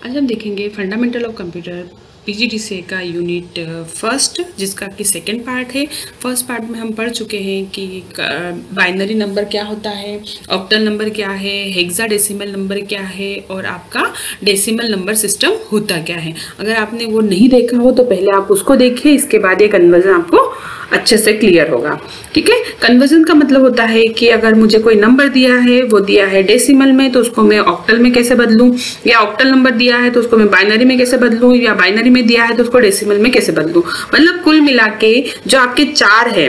आज हम देखेंगे फंडामेंटल ऑफ कंप्यूटर पीजीडीसीए का यूनिट फर्स्ट, जिसका कि सेकंड पार्ट है। फर्स्ट पार्ट में हम पढ़ चुके हैं कि बाइनरी नंबर क्या होता है, ऑक्टल नंबर क्या है, हेक्साडेसिमल नंबर क्या है और आपका डेसिमल नंबर सिस्टम होता क्या है। अगर आपने वो नहीं देखा हो तो पहले आप उसको देखिए, इसके बाद ये कन्वर्जन आपको अच्छे से क्लियर होगा। ठीक है, कन्वर्जन का मतलब होता है कि अगर मुझे कोई नंबर दिया है, वो दिया है डेसिमल में, तो उसको मैं ऑक्टल में कैसे बदलूं, या ऑक्टल नंबर दिया है तो उसको मैं बाइनरी में कैसे बदलूं, या बाइनरी में दिया है तो उसको डेसिमल में कैसे बदलूं। मतलब कुल मिला के जो आपके चार है,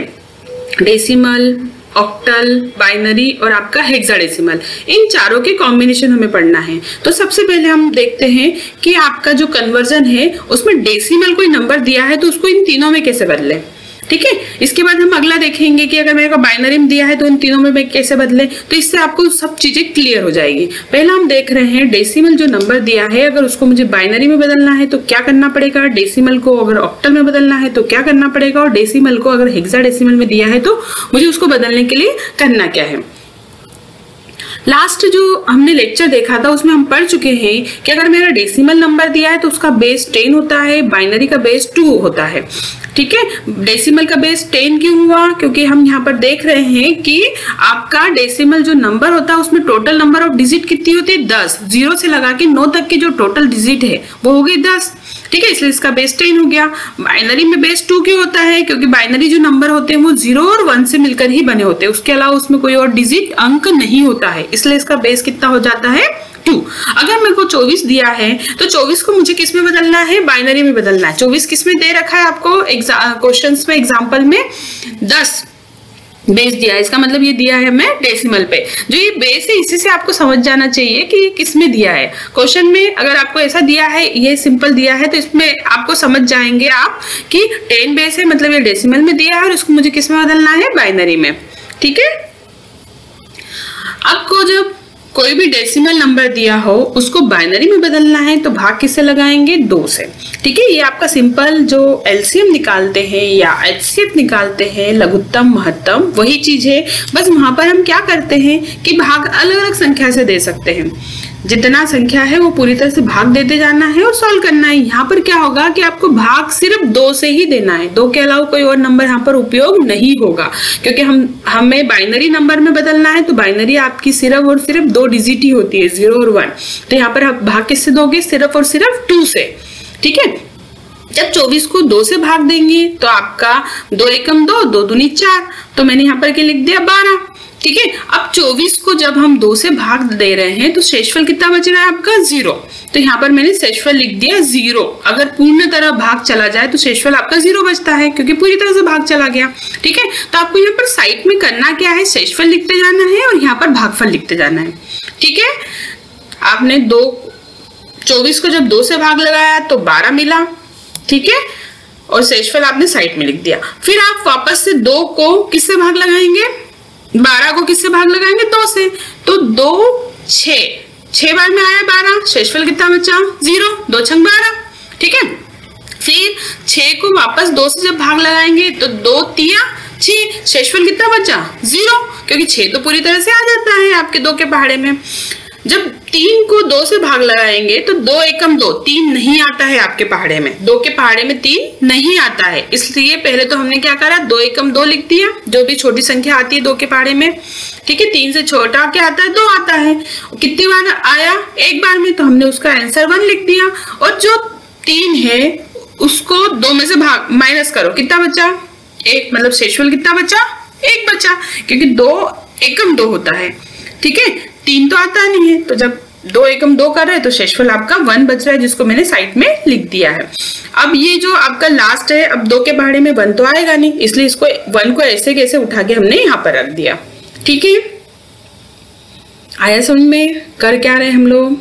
डेसिमल, ऑक्टल, बाइनरी और आपका हेक्साडेसिमल, इन चारों के कॉम्बिनेशन हमें पढ़ना है। तो सबसे पहले हम देखते हैं कि आपका जो कन्वर्जन है उसमें डेसिमल कोई नंबर दिया है तो उसको इन तीनों में कैसे बदले। ठीक है, इसके बाद हम अगला देखेंगे कि अगर मेरे को बाइनरी में दिया है तो इन तीनों में मैं कैसे बदले। तो इससे आपको सब चीजें क्लियर हो जाएगी। पहला हम देख रहे हैं डेसिमल जो नंबर दिया है, अगर उसको मुझे बाइनरी में बदलना है तो क्या करना पड़ेगा, डेसिमल को अगर ऑक्टल में बदलना है तो क्या करना पड़ेगा, और डेसिमल को अगर हेक्साडेसिमल में दिया है तो मुझे उसको बदलने के लिए करना क्या है। लास्ट जो हमने लेक्चर देखा था उसमें हम पढ़ चुके हैं कि अगर मेरा डेसिमल नंबर दिया है तो उसका बेस 10 होता है, बाइनरी का बेस 2 होता है। ठीक है, डेसिमल का बेस 10 क्यों हुआ, क्योंकि हम यहाँ पर देख रहे हैं कि आपका डेसिमल जो नंबर होता है उसमें टोटल नंबर ऑफ डिजिट कितनी होती है, 10। 0 से लगा के 9 तक की जो टोटल डिजिट है वो हो गई 10। ठीक है, इसलिए इसका बेस 10 हो गया। बाइनरी में बेस 2 क्यों होता है, क्योंकि बाइनरी जो नंबर होते हैं वो 0 और 1 से मिलकर ही बने होते हैं, उसके अलावा उसमें कोई और डिजिट अंक नहीं होता है, इसलिए इसका बेस कितना हो जाता है, 2। अगर मेरे को 24 दिया है तो 24 को मुझे किस में बदलना है, बाइनरी में बदलना है। 24 किस में दे रखा है आपको क्वेश्चंस में, एग्जांपल में 10 बेस दिया है, इसका मतलब ये दिया है हमें डेसिमल पे। जो ये बेस है इसी से आपको समझ जाना चाहिए कि ये किस में दिया है। क्वेश्चन में अगर आपको ऐसा दिया है, ये सिंपल दिया है, तो इसमें आपको समझ जाएंगे आप कि 10 बेस है, मतलब ये डेसिमल में दिया है और इसको मुझे किस में बदलना है, बाइनरी में। ठीक है, आपको जब कोई भी डेसिमल नंबर दिया हो उसको बाइनरी में बदलना है तो भाग किससे लगाएंगे, 2 से। ठीक है, ये आपका सिंपल जो एलसीएम निकालते हैं या एचसीएफ निकालते हैं, लघुत्तम महत्तम, वही चीज है। बस वहां पर हम क्या करते हैं कि भाग अलग अलग संख्या से दे सकते हैं, जितना संख्या है वो पूरी तरह से भाग देते जाना है और सॉल्व करना है। यहाँ पर क्या होगा कि आपको भाग सिर्फ 2 से ही देना है, 2 के अलावा कोई और नंबर यहाँ पर उपयोग नहीं होगा, क्योंकि हमें बाइनरी नंबर में बदलना है तो बाइनरी आपकी सिर्फ और सिर्फ 2 डिजिट ही होती है, 0 और 1। तो यहाँ पर आप भाग किससे दोगे, सिर्फ और सिर्फ 2 से। ठीक है, जब 24 को 2 से भाग देंगे तो आपका 2 एकम 2, 2 दूनी 4, तो मैंने यहाँ पर क्या लिख दिया, 12। ठीक है, अब 24 को जब हम 2 से भाग दे रहे हैं तो शेषफल कितना बच रहा है आपका, 0। तो यहाँ पर मैंने शेषफल लिख दिया 0। अगर पूर्ण तरह भाग चला जाए तो शेषफल आपका 0 बचता है, क्योंकि पूरी तरह से भाग चला गया। ठीक है, तो आपको यहाँ पर साइड में करना क्या है, शेषफल लिखते जाना है और यहाँ पर भागफल लिखते जाना है। ठीक है, आपने 24 को जब 2 से भाग लगाया तो 12 मिला। ठीक है, और शेषफल आपने साइड में लिख दिया। फिर आप वापस से 2 को किससे भाग लगाएंगे, 12 को किससे भाग लगाएंगे, 2 से। तो 2 6 बार में आया 12, शेषफल कितना बचा, 0, 2 छंग 12। ठीक है, फिर 6 को वापस 2 से जब भाग लगाएंगे तो 2 तिया 6, शेषफल कितना बचा, 0, क्योंकि 6 तो पूरी तरह से आ जाता है आपके 2 के पहाड़े में। जब 3 को 2 से भाग लगाएंगे तो 2 एकम 2, 3 नहीं आता है आपके पहाड़े में, 2 के पहाड़े में 3 नहीं आता है, इसलिए पहले तो हमने क्या करा, 2 एकम 2 लिख दिया, जो भी छोटी संख्या आती है 2 के पहाड़े में। ठीक है, 3 से छोटा क्या आता है, 2 आता है। कितनी बार आया, एक बार में, तो हमने उसका आंसर 1 लिख दिया। और जो 3 है उसको 2 में से भाग माइनस करो, कितना बचा, 1, मतलब शेषफल कितना बचा, 1 बचा, क्योंकि 2 एकम 2 होता है। ठीक है, 3 तो आता नहीं है, तो जब 2 एकम 2 कर रहे हैं तो शेषफल आपका 1 बच रहा है, जिसको मैंने साइड में लिख दिया है। अब ये जो आपका लास्ट है, अब 2 के पहाड़े में 1 तो आएगा नहीं, इसलिए इसको 1 को ऐसे कैसे उठा के हमने यहाँ पर रख दिया। ठीक है, आया समझ में, कर क्या रहे हम लोग,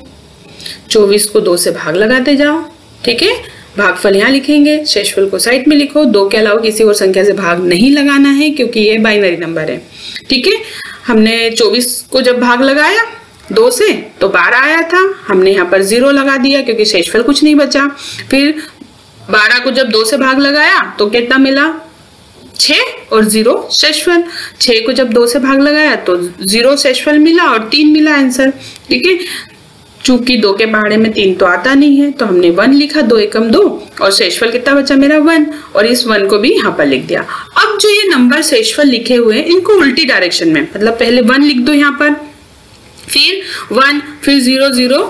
24 को 2 से भाग लगाते जाओ। ठीक है, भागफल यहाँ लिखेंगे, शेषफल को साइड में लिखो, 2 के अलावा किसी और संख्या से भाग नहीं लगाना है क्योंकि ये बाइनरी नंबर है। ठीक है, हमने 24 को जब भाग लगाया 2 से तो 12 आया था, हमने यहाँ पर 0 लगा दिया क्योंकि शेषफल कुछ नहीं बचा। फिर 12 को जब 2 से भाग लगाया तो कितना मिला, 6 और 0 शेषफल। 6 को जब 2 से भाग लगाया तो 0 शेषफल मिला और 3 मिला आंसर। ठीक है, चूंकि 2 के पहाड़े में 3 तो आता नहीं है तो हमने 1 लिखा, 2 एकम 2 और शेषफल कितना बचा मेरा 1 और इस 1 को भी यहाँ पर लिख दिया। अब जो ये नंबर शेषफल लिखे हुए हैं इनको उल्टी डायरेक्शन में, मतलब पहले 1 लिख दो यहाँ पर, फिर 1, फिर 0 0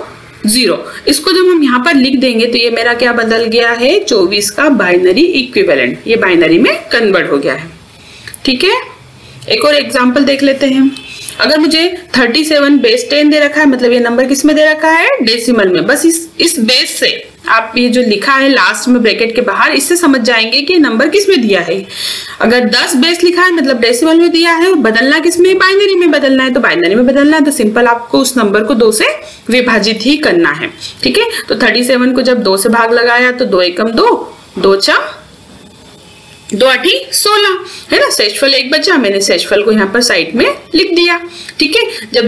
0। इसको जब हम यहाँ पर लिख देंगे तो ये मेरा क्या बदल गया है, 24 का बाइनरी इक्विवेलेंट, ये बाइनरी में कन्वर्ट हो गया है। ठीक है, एक और एग्जांपल देख लेते हैं। अगर मुझे 37 बेस 10 दे रखा है, मतलब ये नंबर किस में दे रखा है, डेसिमल में। बस इस बेस से आप ये जो लिखा है लास्ट में ब्रैकेट के बाहर, इससे समझ जाएंगे कि नंबर किस में दिया है। अगर 10 बेस लिखा है मतलब डेसिमल में दिया है, बदलना किस में, बाइनरी में बदलना है। तो बाइनरी में बदलना है तो सिंपल आपको उस नंबर को 2 से विभाजित ही करना है। ठीक है, तो 37 को जब 2 से भाग लगाया तो 2 एकम 2, 2 छम 2 8 16, है ना। शेषफल 1 बचा, मैंने शेषफल को यहाँ पर साइड में लिख दिया। ठीक है, जब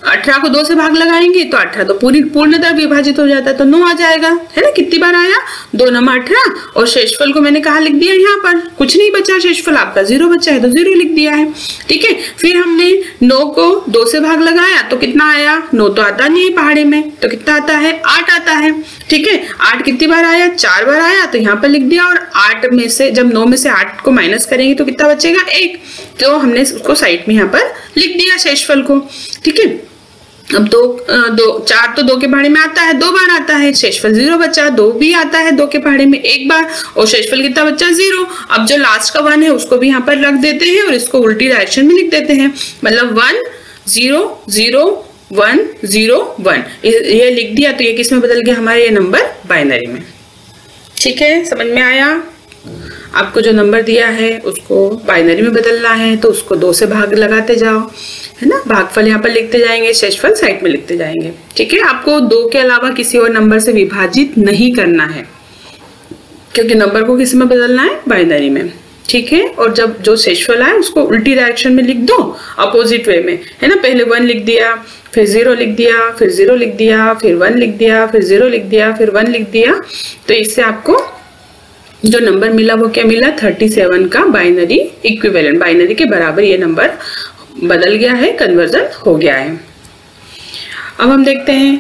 18 को 2 से भाग लगाएंगे तो 18 तो पूर्णतः विभाजित हो जाता है तो 9 आ जाएगा, है ना। कितनी बार आया, 2 9 18 और शेषफल को मैंने कहा लिख दिया, यहाँ पर कुछ नहीं बचा, शेषफल आपका 0 बचा है तो 0 लिख दिया है। ठीक है, फिर हमने 9 को 2 से भाग लगाया तो कितना आया, 9 तो आता नहीं है पहाड़े में तो कितना आता है, 8 आता है। ठीक है, 8 कितनी बार आया, 4 बार आया तो यहाँ पर लिख दिया और 8 में से जब 9 में से 8 को माइनस करेंगे तो कितना बचेगा, 1, तो हमने उसको साइड में यहाँ पर लिख दिया शेषफल को। ठीक है, अब 4 तो 2 के पहाड़े में आता है, 2 बार आता है, शेषफल 0 बचा, 2 भी आता है 2 के पहाड़े में 1 बार और शेषफल कितना बचा, 0। अब जो लास्ट का 1 है उसको भी यहाँ पर रख देते हैं और इसको उल्टी डायरेक्शन में लिख देते हैं, मतलब 1 0 0 1 0 1, ये लिख दिया तो ये किस में बदल गया हमारे, ये नंबर बाइनरी में। ठीक है, समझ में आया। आपको जो नंबर दिया है उसको बाइनरी में बदलना है तो उसको 2 से भाग लगाते जाओ, है ना। भागफल यहाँ पर लिखते जाएंगे, शेषफल साइड में लिखते जाएंगे। ठीक है, आपको 2 के अलावा किसी और नंबर से विभाजित नहीं करना है क्योंकि नंबर को किस में बदलना है, बाइनरी में। ठीक है, और जब जो शेषफल आए उसको उल्टी डायरेक्शन में लिख दो, अपोजिट वे में, है ना। पहले 1 लिख दिया, फिर 0 लिख दिया, फिर 0 लिख दिया, फिर 1 लिख दिया, फिर 0 लिख दिया, फिर 1 लिख दिया, तो इससे आपको जो नंबर मिला वो क्या मिला, 37 का बाइनरी इक्विवेलेंट, बाइनरी के बराबर ये नंबर बदल गया है, कन्वर्जन हो गया है। अब हम देखते हैं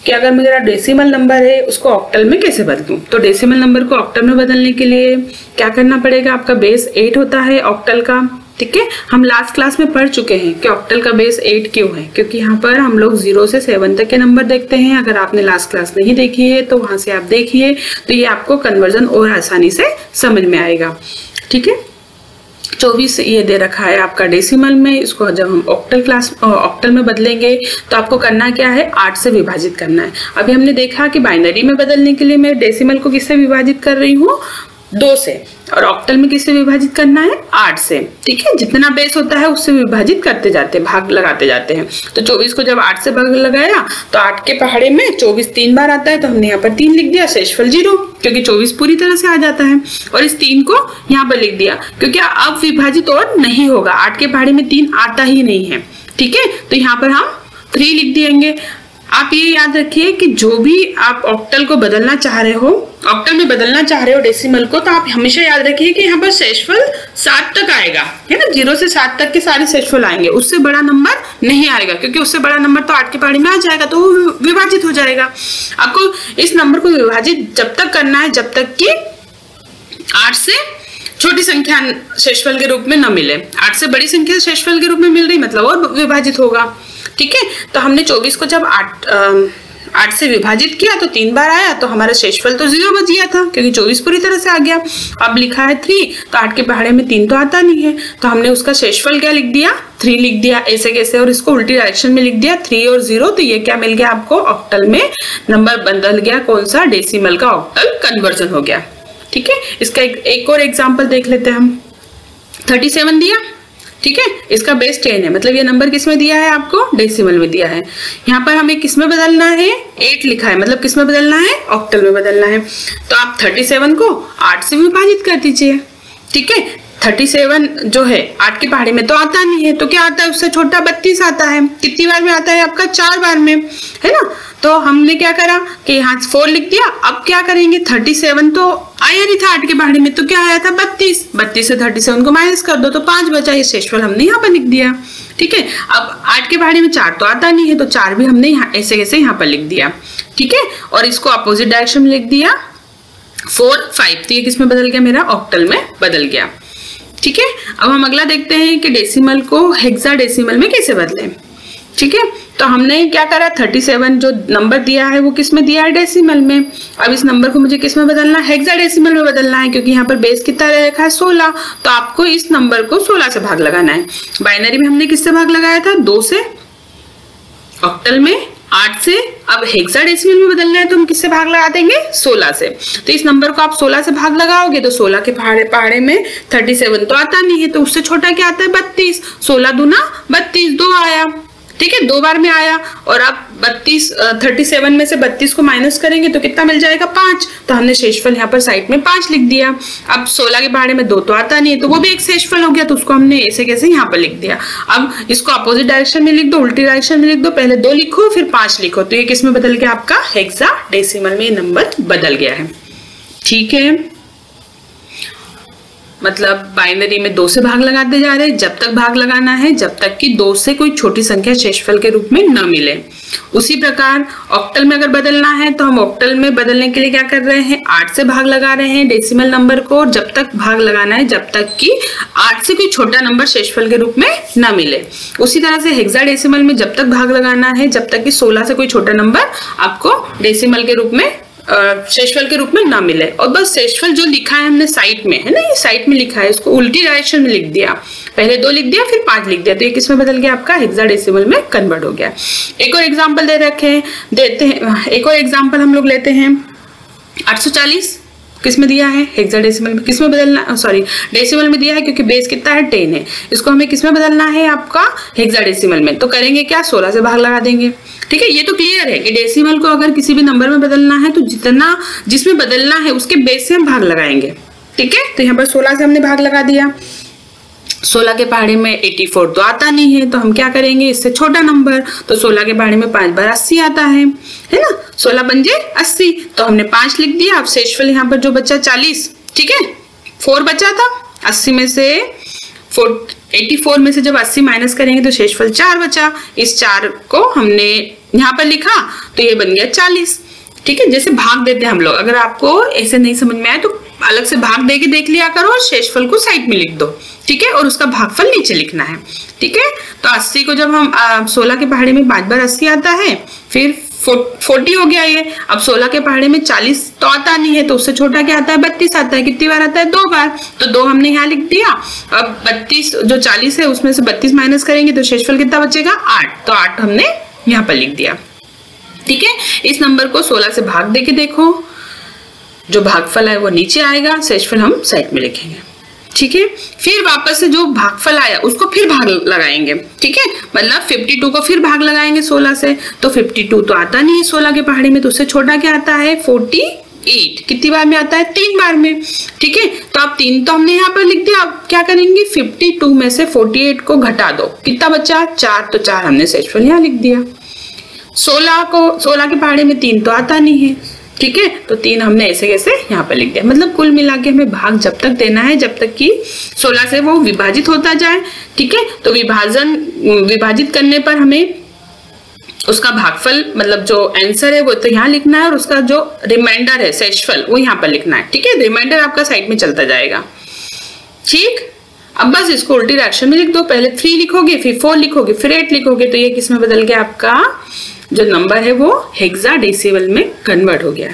कि अगर मेरा डेसिमल नंबर है उसको ऑक्टल में कैसे बदलूं। तो डेसिमल नंबर को ऑक्टल में बदलने के लिए क्या करना पड़ेगा, आपका बेस 8 होता है ऑक्टल का। ठीक है, हम लास्ट क्लास में पढ़ चुके हैं कि ऑक्टल का बेस 8 क्यों है, क्योंकि यहाँ पर हम लोग 0 से 7 तक के नंबर देखते हैं। अगर आपने लास्ट क्लास नहीं देखी है तो वहां से आप देखिए, तो ये आपको कन्वर्जन और आसानी से समझ में आएगा। ठीक है, 24 ये दे रखा है आपका डेसिमल में, इसको जब हम ऑक्टल में बदलेंगे तो आपको करना क्या है, 8 से विभाजित करना है। अभी हमने देखा कि बाइनरी में बदलने के लिए मैं डेसिमल को किससे विभाजित कर रही हूँ, 2 से, और ऑक्टल में किससे विभाजित करना है, 8 से। ठीक है, जितना बेस होता है उससे विभाजित करते जाते हैं, भाग लगाते जाते हैं। तो 24 को जब 8 से भाग लगाया तो 8 के पहाड़े में 24 3 बार आता है तो हमने यहाँ पर 3 लिख दिया, शेषफल 0, क्योंकि 24 पूरी तरह से आ जाता है, और इस 3 को यहाँ पर लिख दिया क्योंकि अब विभाजित और नहीं होगा, 8 के पहाड़े में 3 आता ही नहीं है। ठीक है, तो यहाँ पर हम 3 लिख देंगे। आप ये याद रखिए कि जो भी आप ऑक्टल को बदलना चाह रहे हो, ऑक्टल में बदलना चाह रहे हो डेसिमल को, तो आप हमेशा याद रखिए कि यहाँ पर शेषफल 7 तक आएगा, है ना। 0 से 7 तक के सारे शेषफल आएंगे, उससे बड़ा नंबर नहीं आएगा, क्योंकि उससे बड़ा नंबर तो 8 के पहाड़े में आ जाएगा तो वो विभाजित हो जाएगा। आपको इस नंबर को विभाजित जब तक करना है जब तक कि 8 से छोटी संख्या शेषफल के रूप में न मिले। 8 से बड़ी संख्या शेषफल के रूप में मिल रही मतलब और विभाजित होगा। ठीक है, तो हमने 24 को जब 8 से विभाजित किया तो 3 बार आया, तो हमारा शेषफल तो 0 बच गया था क्योंकि 24 पूरी तरह से आ गया। अब लिखा है 3, तो 8 के पहाड़े में 3 तो आता नहीं है, तो हमने उसका शेषफल क्या लिख दिया, 3 लिख दिया, ऐसे कैसे, और इसको उल्टी डायरेक्शन में लिख दिया 3 और 0, तो ये क्या मिल गया आपको, ऑक्टल में नंबर बदल गया, कौन सा, डेसिमल का ऑक्टल कन्वर्जन हो गया। ठीक है, इसका एक और एग्जाम्पल देख लेते हैं हम। 37 दिया, ठीक है, इसका बेस 10 है, मतलब ये नंबर किस में दिया है आपको, डेसिमल में दिया है। यहाँ पर हमें किस में बदलना है, 8 लिखा है, मतलब किस में बदलना है, ऑक्टल में बदलना है। तो आप 37 को 8 से विभाजित कर दीजिए। ठीक है, 37 जो है 8 के पहाड़े में तो आता नहीं है, तो क्या आता है उससे छोटा, 32 आता है। कितनी बार में आता है आपका, 4 बार में, है ना। तो हमने क्या करा कि यहाँ 4 लिख दिया। अब क्या करेंगे, 37 तो आया नहीं था 8 के पहाड़े में, तो क्या आया था 32। 32 से 37 को माइनस कर दो तो 5 बचा, ये शेषफल हमने यहाँ पर लिख दिया। ठीक है, अब 8 के पहाड़े में 4 तो आता नहीं है, तो 4 भी हमने यहाँ ऐसे ऐसे यहाँ पर लिख दिया। ठीक है, और इसको अपोजिट डायरेक्शन में लिख दिया 4 5, तो ये किसमें बदल गया, मेरा ऑक्टल में बदल गया। ठीक है, अब हम अगला देखते हैं कि डेसिमल को हेक्साडेसिमल में कैसे बदलें। ठीक है, तो हमने क्या करा, 37 जो नंबर दिया है वो किस में दिया है, डेसिमल में। अब इस नंबर को मुझे किस में बदलना है, हेक्साडेसिमल में बदलना है, क्योंकि यहाँ पर बेस कितना रखा है 16, तो आपको इस नंबर को 16 से भाग लगाना है। बाइनरी में हमने किससे भाग लगाया था, 2 से, ऑक्टल में 8 से। अब हेक्साडेसिमल में बदलना है तो हम किससे भाग लगा देंगे, 16 से। तो इस नंबर को आप 16 से भाग लगाओगे तो 16 के पहाड़े में 37 तो आता नहीं है, तो उससे छोटा क्या आता है 32। 16 दूना 32, 2 आया। ठीक है, 2 बार में आया। और आप 37 में से 32 को माइनस करेंगे तो कितना मिल जाएगा, 5। तो हमने शेषफल यहाँ पर साइड में 5 लिख दिया। अब 16 के पहाड़े में 2 तो आता नहीं है, तो वो भी एक शेषफल हो गया, तो उसको हमने ऐसे कैसे यहाँ पर लिख दिया। अब इसको अपोजिट डायरेक्शन में लिख दो, उल्टी डायरेक्शन में लिख दो, पहले 2 लिखो फिर 5 लिखो, तो ये किस में बदल गया, आपका हेक्साडेसिमल में नंबर बदल गया है। ठीक है, मतलब बाइनरी में 2 से भाग लगाते जा रहे हैं, जब तक भाग लगाना है जब तक कि 2 से कोई छोटी संख्या शेषफल के रूप में न मिले। उसी प्रकार ऑक्टल में अगर बदलना है तो हम ऑक्टल में बदलने के लिए क्या कर रहे हैं, 8 से भाग लगा रहे हैं डेसिमल नंबर को, जब तक भाग लगाना है जब तक कि 8 से कोई छोटा नंबर शेषफल के रूप में न मिले। उसी तरह से हेक्साडेसिमल में जब तक भाग लगाना है जब तक कि 16 से कोई छोटा नंबर आपको डेसिमल के रूप में शेषफल के रूप में ना मिले। और बस शेषफल जो लिखा है हमने साइड में, है ना, ये साइड में लिखा है, इसको उल्टी डायरेक्शन में लिख दिया, पहले 2 लिख दिया फिर 5 लिख दिया, तो ये किसमें बदल गया, आपका हेक्साडेसिमल में कन्वर्ट हो गया। एक और एग्जांपल देते हैं, एक और एग्जांपल हम लोग लेते हैं। 840 किसमें दिया है, हेक्साडेसिमल में। किसमें बदलना, सॉरी डेसिमल में दिया है, क्योंकि बेस कितना है 10 है। इसको हमें किसमें बदलना है, आपका हेक्साडेसिमल में। तो करेंगे क्या, 16 से भाग लगा देंगे। ठीक है, ये तो क्लियर है कि डेसिमल को अगर किसी भी नंबर में बदलना है तो जितना जिसमें बदलना है उसके बेस से हम भाग लगाएंगे। ठीक है, तो यहाँ पर 16 से हमने भाग लगा दिया। 16 के पहाड़े में 84 तो आता नहीं है, तो हम क्या करेंगे, इससे छोटा नंबर, तो 16 के पहाड़े में 5 बार 80 आता है ना, 16 पंजे 80, तो हमने 5 लिख दिया। अब शेषफल यहाँ पर जो बचा 40, ठीक है, 4 बचा था, 80 में से 84 में से जब 80 माइनस करेंगे तो शेषफल 4 बचा। इस 4 को हमने यहाँ पर लिखा तो ये बन गया 40। ठीक है, जैसे भाग देते हैं हम लोग, अगर आपको ऐसे नहीं समझ में आए तो अलग से भाग दे के देख लिया करो और शेषफल को साइड में लिख दो। ठीक है, और उसका भागफल नीचे लिखना है। ठीक है, तो 80 को जब हम 16 के पहाड़े में 5 बार 80 आता है, फिर 40 हो गया ये। अब 16 के पहाड़े में 40 तो आता नहीं है, तो उससे छोटा क्या आता है, 32 आता है। कितनी बार आता है, 2 बार, तो 2 हमने यहाँ लिख दिया। अब 32 जो 40 है उसमें से 32 माइनस करेंगे तो शेषफल कितना बचेगा, 8, तो 8 हमने यहाँ पर लिख दिया। ठीक है, इस नंबर को 16 से भाग दे के देखो, जो भागफल है वो नीचे आएगा, शेषफल हम साइड में लिखेंगे। ठीक है, फिर वापस से जो भागफल आया उसको फिर भाग लगाएंगे। ठीक है, मतलब 52 को फिर भाग लगाएंगे 16 से, तो 52 तो आता नहीं है 16 के पहाड़े में, तो उससे छोटा क्या आता है, 48। कितनी बार में आता है, 3 बार में। ठीक है, तो अब 3 तो हमने यहाँ पर लिख दिया। अब क्या करेंगे, 52 में से 48 को घटा दो, कितना बचा, 4, तो 4 हमने शेषफल यहाँ लिख दिया। 16 के पहाड़े में 3 तो आता नहीं है। ठीक है, तो 3 हमने ऐसे कैसे यहाँ पर लिख दिया। मतलब कुल मिला के हमें भाग जब तक देना है जब तक कि 16 से वो विभाजित होता जाए। ठीक है, तो विभाजित करने पर हमें उसका भागफल, मतलब जो आंसर है वो तो यहाँ लिखना है, और उसका जो रिमाइंडर है शेषफल वो यहाँ पर लिखना है। ठीक है, रिमाइंडर आपका साइड में चलता जाएगा। ठीक, अब बस इसको उल्टी डायरेक्शन में लिख दो, पहले 3 लिखोगे फिर 4 लिखोगे फिर 8 लिखोगे, तो ये किसमें बदल गया, आपका जो नंबर है वो हेक्साडेसिमल में कन्वर्ट हो गया।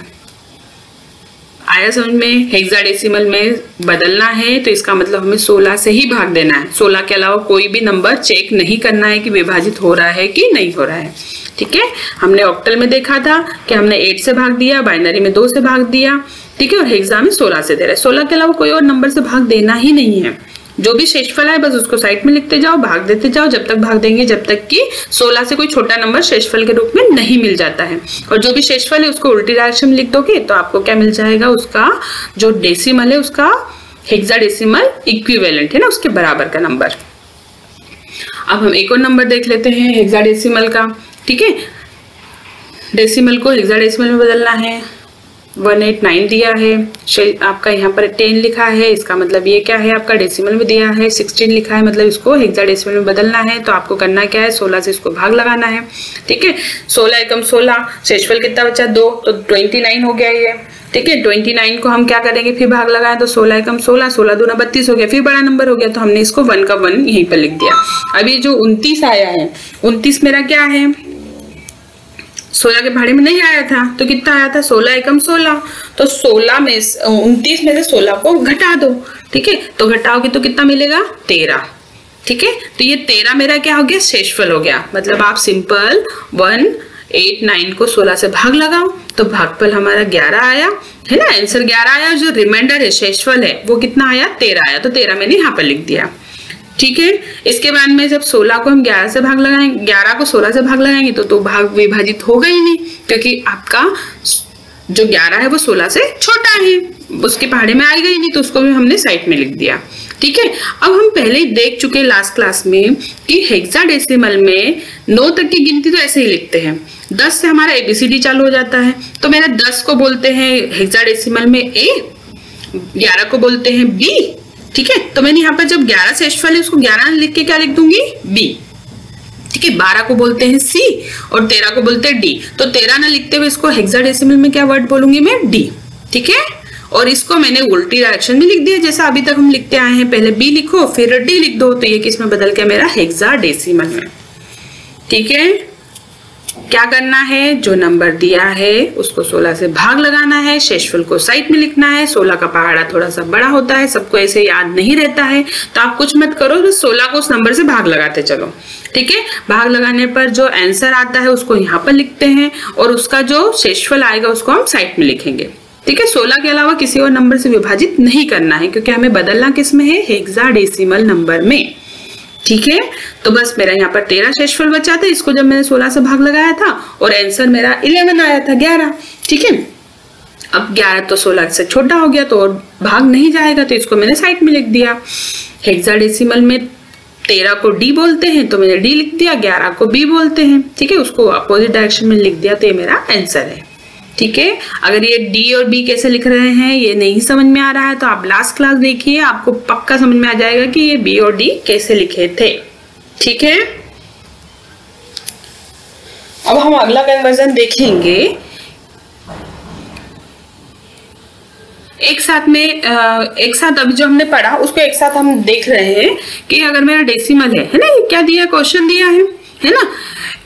आया समझ में, हेक्साडेसिमल में बदलना है तो इसका मतलब हमें 16 से ही भाग देना है। 16 के अलावा कोई भी नंबर चेक नहीं करना है कि विभाजित हो रहा है कि नहीं हो रहा है। ठीक है, हमने ऑक्टल में देखा था कि हमने 8 से भाग दिया, बाइनरी में 2 से भाग दिया। ठीक है, और हेक्सा में 16 से दे रहा है। 16 के अलावा कोई और नंबर से भाग देना ही नहीं है। जो भी शेषफल है बस उसको साइड में लिखते जाओ, भाग देते जाओ, जब तक भाग देंगे जब तक कि 16 से कोई छोटा नंबर शेषफल के रूप में नहीं मिल जाता है। और जो भी शेषफल है उसको उल्टी डायरेक्शन में लिख दोगे तो आपको क्या मिल जाएगा, उसका जो डेसिमल है उसका हेक्साडेसिमल इक्विवेलेंट है ना, उसके बराबर का नंबर। अब हम एक और नंबर देख लेते हैं हेक्साडेसिमल का। ठीक है, डेसिमल को हेक्साडेसिमल में बदलना है। 189 दिया है, आपका यहाँ पर 10 लिखा है, इसका मतलब ये क्या है, आपका डेसिमल में दिया है। 16 लिखा है, मतलब इसको हेक्साडेसिमल में बदलना है। तो आपको करना क्या है, 16 से इसको भाग लगाना है। ठीक है, 16 एकम 16, शेषफल कितना बचा 2, तो 29 हो गया ये। ठीक है, 29 को हम क्या करेंगे, फिर भाग लगाए तो 16 एकम 16, 16 दूना 32 हो गया, फिर बड़ा नंबर हो गया, तो हमने इसको 1 का 1 यहीं पर लिख दिया। अब ये जो 29 आया है, 29 मेरा क्या है, 16 के भाड़े में नहीं आया था, तो कितना आया था, 16 एकम 16, तो 16 में 29 में से 16 को घटा दो। ठीक है, तो घटाओगे तो कितना मिलेगा, 13। ठीक है, तो ये 13 मेरा क्या हो गया, शेषफल हो गया। मतलब आप सिंपल 189 को 16 से भाग लगाओ तो भागफल हमारा 11 आया है ना, आंसर 11 आया। जो रिमाइंडर है, शेषफल है, वो कितना आया, 13 आया, तो 13 मैंने यहाँ पर लिख दिया। ठीक है, इसके बाद में जब 16 को हम 11 से भाग लगाएंगे, 11 को 16 से भाग लगाएंगे तो भाग विभाजित होगा ही नहीं, क्योंकि आपका जो 11 है वो 16 से छोटा है, उसके पहाड़े में आएगा ही नहीं, तो उसको भी हमने साइड में लिख दिया। ठीक है, अब हम पहले ही देख चुके लास्ट क्लास में कि हेक्साडेसिमल में 9 तक की गिनती तो ऐसे ही लिखते हैं। 10 से हमारा ABCD चालू हो जाता है, तो मेरा 10 को बोलते हैं हेक्साडेसिमल में A, 11 को बोलते हैं B। ठीक है, तो मैंने यहाँ पर जब 11 शेषफल है उसको 11 लिख के क्या लिख दूंगी, B। ठीक है, 12 को बोलते हैं C और 13 को बोलते हैं D, तो 13 ना लिखते हुए इसको हेक्साडेसिमल में क्या वर्ड बोलूंगी मैं, D। ठीक है, और इसको मैंने उल्टी डायरेक्शन में लिख दिया, जैसा अभी तक हम लिखते आए हैं, पहले B लिखो फिर D लिख दो, तो ये किस में बदल के मेरा हेक्साडेसिमल में। ठीक है, क्या करना है, जो नंबर दिया है उसको 16 से भाग लगाना है, शेषफल को साइड में लिखना है। 16 का पहाड़ा थोड़ा सा बड़ा होता है, सबको ऐसे याद नहीं रहता है, तो आप कुछ मत करो, तो 16 को उस नंबर से भाग लगाते चलो। ठीक है, भाग लगाने पर जो आंसर आता है उसको यहाँ पर लिखते हैं, और उसका जो शेषफल आएगा उसको हम साइड में लिखेंगे। ठीक है, 16 के अलावा किसी और नंबर से विभाजित नहीं करना है, क्योंकि हमें बदलना किस में है, हेक्साडेसिमल नंबर में। ठीक है, तो बस मेरा यहाँ पर 13 शेषफल बचा था, इसको जब मैंने 16 से भाग लगाया था और आंसर मेरा 11 आया था, 11। ठीक है, अब 11 तो 16 से छोटा हो गया, तो और भाग नहीं जाएगा, तो इसको मैंने साइड में लिख दिया। हेक्साडेसिमल में 13 को D बोलते हैं, तो मैंने D लिख दिया, 11 को B बोलते हैं। ठीक है, उसको अपोजिट डायरेक्शन में लिख दिया, तो ये मेरा आंसर है। ठीक है, अगर ये D और B कैसे लिख रहे हैं ये नहीं समझ में आ रहा है, तो आप लास्ट क्लास देखिए, आपको पक्का समझ में आ जाएगा कि ये B और D कैसे लिखे थे। ठीक है, अब हम अगला कन्वर्जन देखेंगे। एक साथ अभी जो हमने पढ़ा उसको एक साथ हम देख रहे हैं कि अगर मेरा डेसिमल है ना, ये क्या दिया, क्वेश्चन दिया है ना,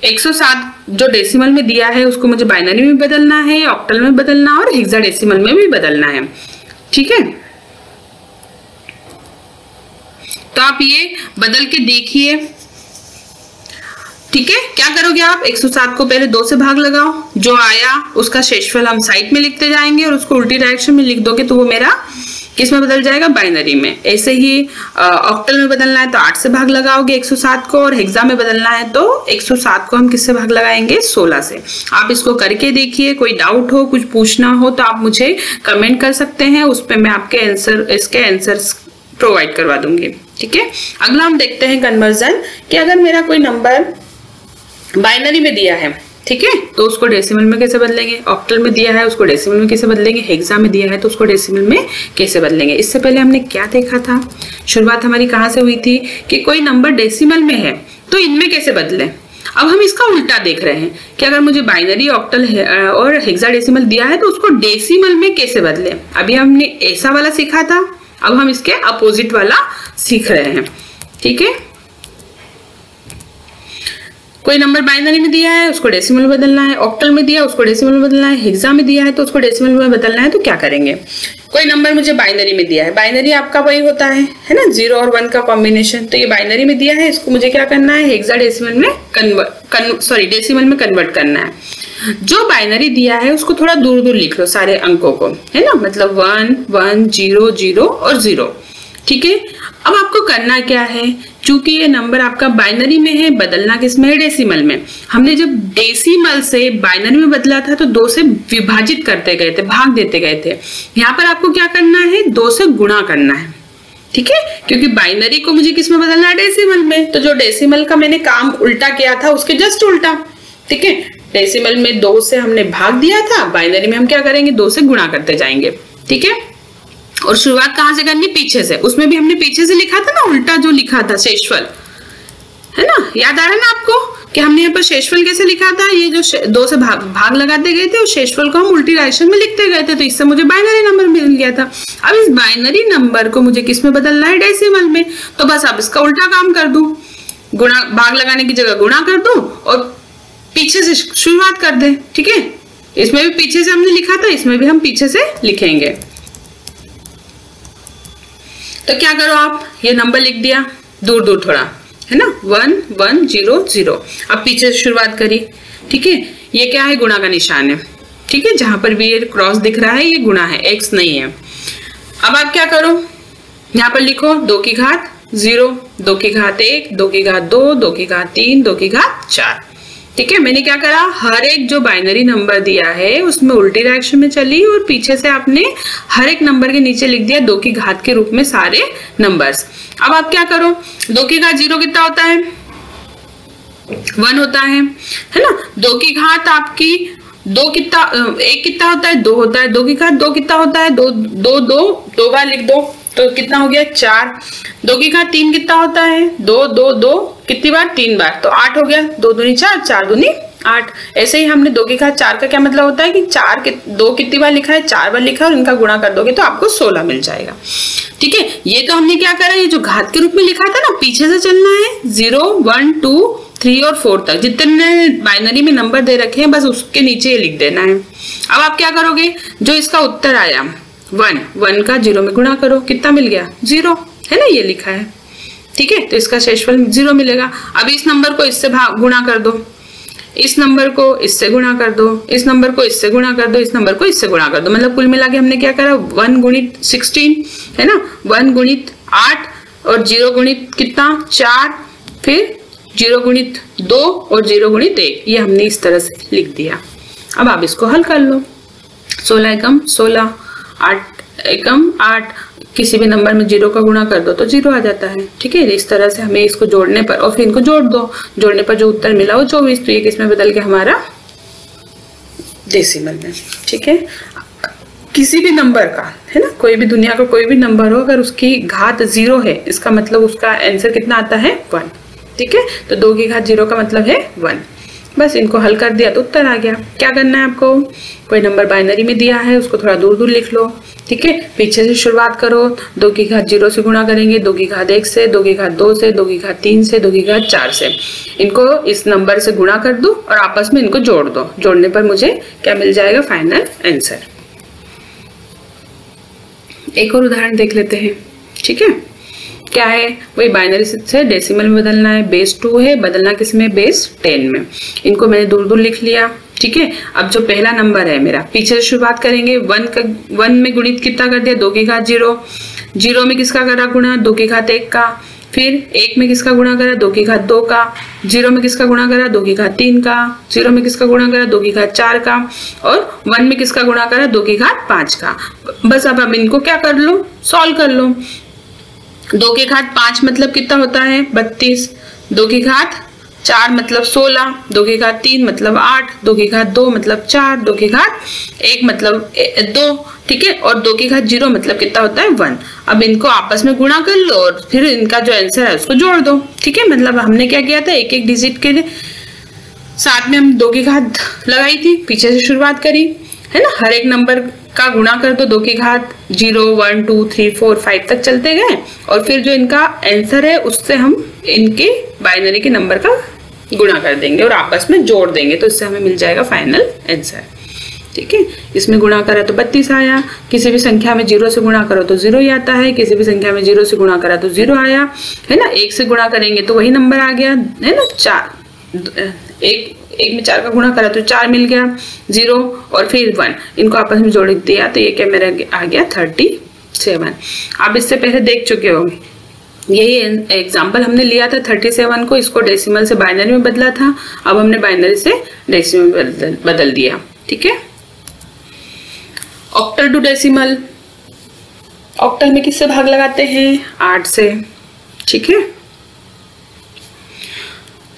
107 जो डेसिमल में दिया है उसको मुझे बाइनरी में बदलना है, ऑक्टल में बदलना और हेक्साडेसिमल में भी बदलना है। ठीक है, तो आप ये बदल के देखिए। ठीक है, क्या करोगे आप, 107 को पहले 2 से भाग लगाओ, जो आया उसका शेषफल हम साइड में लिखते जाएंगे और उसको उल्टी डायरेक्शन में लिख दोगे, तो वो मेरा किस में बदल जाएगा, बाइनरी में। ऐसे ही ऑक्टल में बदलना है तो 8 से भाग लगाओगे 107 को, और हेक्सा में बदलना है तो 107 को हम किससे भाग लगाएंगे, 16 से। आप इसको करके देखिए, कोई डाउट हो, कुछ पूछना हो तो आप मुझे कमेंट कर सकते हैं, उस पर मैं आपके इसके आंसर्स प्रोवाइड करवा दूंगी। ठीक है, अगला हम देखते हैं कन्वर्जन, कि अगर मेरा कोई नंबर बाइनरी में दिया है, ठीक है, तो उसको डेसिमल में कैसे बदलेंगे, ऑक्टल में दिया है उसको डेसिमल में कैसे बदलेंगे, हेक्सा में दिया है तो उसको डेसिमल में कैसे बदलेंगे। इससे पहले हमने क्या देखा था, शुरुआत हमारी कहाँ से हुई थी, कि कोई नंबर डेसिमल में है तो इनमें कैसे बदलें। अब हम इसका उल्टा देख रहे हैं कि अगर मुझे बाइनरी, ऑक्टल और हेक्साडेसिमल दिया है तो उसको डेसिमल में कैसे बदलें। अभी हमने ऐसा वाला सीखा था, अब हम इसके अपोजिट वाला सीख रहे हैं। ठीक है, कोई नंबर बाइनरी में दिया है उसको डेसिमल में बदलना है, ऑक्टल में दिया उसको डेसिमल में बदलना है, हेक्सा में दिया है तो उसको डेसिमल में बदलना है, तो क्या करेंगे। कोई नंबर मुझे बाइनरी में दिया है, बाइनरी आपका वही होता है ना, 0 और 1 का कॉम्बिनेशन, तो ये बाइनरी में दिया है, इसको मुझे क्या करना है, हेक्साडेसिमल में डेसिमल में कन्वर्ट करना है। जो बाइनरी दिया है उसको थोड़ा दूर दूर लिख लो सारे अंकों को, है ना, मतलब 1 1 0 0 और 0। ठीक है, अब आपको करना क्या है, चूंकि ये नंबर आपका बाइनरी में है, बदलना किसमें है, डेसिमल में। हमने जब डेसिमल से बाइनरी में बदला था तो 2 से विभाजित करते गए थे, भाग देते गए थे। यहाँ पर आपको क्या करना है, 2 से गुणा करना है। ठीक है, क्योंकि बाइनरी को मुझे किसमें बदलना है, डेसिमल में, तो जो डेसिमल का मैंने काम उल्टा किया था उसके जस्ट उल्टा। ठीक है, डेसिमल में 2 से हमने भाग दिया था, बाइनरी में हम क्या करेंगे 2 से गुणा करते जाएंगे। ठीक है, और शुरुआत कहाँ से करनी, पीछे से। उसमें भी हमने पीछे से लिखा था ना, उल्टा जो लिखा था शेषफल, है ना, याद आ रहा है ना आपको कि हमने यहाँ पर शेषफल कैसे लिखा था, ये जो 2 से भाग लगाते गए थे और शेषफल को हम उल्टी डायरेक्शन में लिखते गए थे, तो इससे मुझे बाइनरी नंबर मिल गया था। अब इस बाइनरी नंबर को मुझे किस में बदलना है, डेसिमल में। तो बस अब इसका उल्टा काम कर दूं, गुणा, भाग लगाने की जगह गुणा कर दूं और पीछे से शुरुआत कर दें। ठीक है, इसमें भी पीछे से हमने लिखा था, इसमें भी हम पीछे से लिखेंगे। तो क्या करो आप, ये नंबर लिख दिया दूर दूर थोड़ा, है ना, 1 1 0 0। अब पीछे से शुरुआत करी। ठीक है, ये क्या है, गुणा का निशान है। ठीक है, जहां पर भी ये क्रॉस दिख रहा है ये गुणा है, एक्स नहीं है। अब आप क्या करो, यहाँ पर लिखो 2 की घात 0, 2 की घात 1, 2 की घात 2, 2 की घात 3, 2 की घात 4। ठीक है, मैंने क्या करा, हर एक जो बाइनरी नंबर दिया है उसमें उल्टी डायरेक्शन में चली और पीछे से आपने हर एक नंबर के नीचे लिख दिया 2 की घात के रूप में सारे नंबर्स। अब आप क्या करो, 2 की घात 0 कितना होता है, 1 होता है ना। 2 की घात आपकी 2 कितना, 1 कितना होता है, 2 होता है। 2 की घात 2 कितना होता है, 2 2 2 2 बार लिख दो तो कितना हो गया 4। 2 की घात 3 कितना होता है, 2 2 2 कितनी बार, 3 बार, तो 8 हो गया। 2 दूनी 4, 4 दूनी 8। ऐसे ही हमने 2 की घात 4 का क्या मतलब होता है कि 2 कितनी बार लिखा है, 4 बार लिखा है और इनका गुणा कर दोगे तो आपको 16 मिल जाएगा। ठीक है, ये तो हमने क्या करा, ये जो घात के रूप में लिखा था ना, पीछे से चलना है 0 1 2 3 और 4 तक जितने बाइनरी में नंबर दे रखे हैं बस उसके नीचे ये लिख देना है। अब आप क्या करोगे, जो इसका उत्तर आया 1 का 0 में गुणा करो, कितना मिल गया 0, है ना, ये लिखा है। ठीक है, तो इसका शेषफल 0 मिलेगा। अब इस नंबर को इससे गुणा कर दो, इस नंबर को इससे गुणा कर दो, इस नंबर को इससे गुणा कर दो, इस नंबर को इससे गुणा कर दो, मतलब कुल मिला के हमने क्या करा, 1 गुणित 16, है ना, 1 गुणित 8 और 0 गुणित कितना 4, फिर 0 गुणित 2 और 0 गुणित 1, ये हमने इस तरह से लिख दिया। अब आप इसको हल कर लो, 16 एकम 16, 8 एकम 8, किसी भी नंबर में 0 का गुणा कर दो तो 0 आ जाता है। ठीक है, इस तरह से हमें इसको जोड़ने पर और फिर इनको जोड़ दो, जोड़ने पर जो उत्तर मिला वो 24, तो ये किसमें बदल गया हमारा डेसिमल में। ठीक है, किसी भी नंबर का, है ना, कोई भी दुनिया का कोई भी नंबर हो, अगर उसकी घात 0 है इसका मतलब उसका आंसर कितना आता है 1। ठीक है, तो 2 की घात 0 का मतलब है 1। बस इनको हल कर दिया तो उत्तर आ गया। क्या करना है आपको, कोई नंबर बाइनरी में दिया है उसको थोड़ा दूर दूर लिख लो। ठीक है, पीछे से शुरुआत करो, 2 की घात 0 से गुणा करेंगे, 2 की घात 1 से, 2 की घात 2 से, 2 की घात 3 से, 2 की घात 4 से, इनको इस नंबर से गुणा कर दो और आपस में इनको जोड़ दो। जोड़ने पर मुझे क्या मिल जाएगा, फाइनल आंसर। एक और उदाहरण देख लेते हैं। ठीक है, क्या है, वही बाइनरी से डेसिमल में बदलना है, बेस 2 है, बदलना किस में, बेस 10 में। इनको मैंने दूर दूर लिख लिया। ठीक है, अब जो पहला नंबर है मेरा, पीछे से शुरुआत करेंगे, 1 में गुणित कितना कर दिया, 2 की घात 0, 0 में किसका करा गुणा, 2 की घात 1 का, फिर 1 में किसका गुणा करा, 2 की घात 2 का, 0 में किसका गुणा करा, 2 की घात 3 का, 0 में किसका गुणा करा, 2 की घात 4 का, और 1 में किसका गुणा करा, 2 की घात 5 का। बस अब इनको क्या कर लो, सॉल्व कर लो। 2 की घात 5 मतलब कितना होता है 32, 2 की घात 4 मतलब 16, 2 की घात 3 मतलब 8, 2 की घात 2 मतलब 4, 2 की घात 1 मतलब 2। ठीक है, और 2 की घात 0 मतलब कितना होता है 1। अब इनको आपस में गुणा कर लो और फिर इनका जो आंसर है उसको जोड़ दो। ठीक है, मतलब हमने क्या किया था, एक एक डिजिट के साथ में हम 2 की घात लगाई थी, पीछे से शुरुआत करी, है ना, हर एक नंबर का गुणा कर दो, 2 की घात 0 1 2 3 4 5 तक चलते गए और फिर जो इनका आंसर है उससे हम इनके बाइनरी के नंबर का गुणा कर देंगे और आपस में जोड़ देंगे, तो इससे हमें मिल जाएगा फाइनल आंसर। ठीक है, इसमें गुणा करा तो 32 आया, किसी भी संख्या में 0 से गुणा करो तो 0 ही आता है, किसी भी संख्या में 0 से गुणा करा तो 0 आया, है ना, 1 से गुणा करेंगे तो वही नंबर आ गया, है ना, 4, एक में 4 का गुणा करा तो 4 मिल गया, 0 और फिर 1, इनको आपस में जोड़ दिया तो ये क्या मेरा आ गया 37। आप इससे पहले देख चुके होंगे, यही एग्जाम्पल हमने लिया था 37 को, इसको डेसिमल से बाइनरी में बदला था, अब हमने बाइनरी से डेसिमल में बदल दिया। ठीक है, ऑक्टल टू डेसिमल, ऑक्टल में किससे भाग लगाते हैं 8 से। ठीक है,